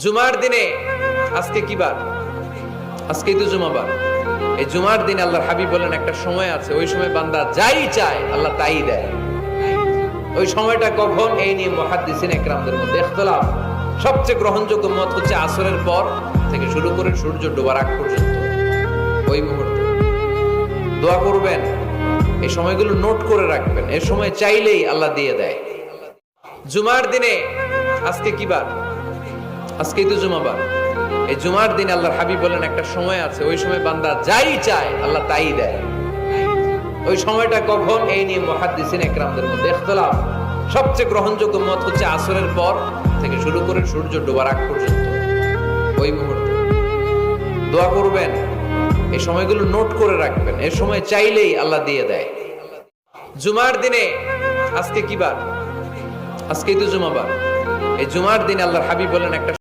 জুমার দিনে আজকে কি বার? আজকেই তো জুমাবার। এই জুমার দিনে আল্লাহর হাবিব বলেন একটা সময় আছে, ওই সময় বান্দা যাই চায় আল্লাহ তাই দেয়। ওই সময়টা কখন? এই নিয়ে মুহাদ্দিসিন ইকরামদের মধ্যে ইখতিলাফ। সবচেয়ে গ্রহণযোগ্য মত হচ্ছে আসরের পর থেকে শুরু করে সূর্য ডোবার আগ পর্যন্ত। ওই মুহূর্তে দোয়া করবেন, এই সময়গুলো নোট করে রাখবেন, এই সময় চাইলেই আল্লাহ দিয়ে দেয়। জুমার দিনে আজকে কি বার? আজকেই তো জুমাবার। এই জুমার দিনে আল্লাহর হাবিব বলেন একটা সময় আছে, ওই সময় বান্দা যাই চায় আল্লাহ তাই দেয়। ওই সময়টা কখন? এই নিয়ে মুহাদ্দিসিন ইকরামদের মধ্যে ইখতিলাফ। সবচেয়ে গ্রহণযোগ্য মত হচ্ছে আসরের পর থেকে শুরু করে সূর্য ডোবার আগ পর্যন্ত। ওই মুহূর্তে দোয়া করবেন, এই সময়গুলো নোট করে রাখবেন, এই সময় চাইলেই আল্লাহ দিয়ে দেয়। জুমার দিনে আজকে কি বার? আজকেই তো জুমাবার। এই জুমার দিনে আল্লাহর হাবিব বলেন একটা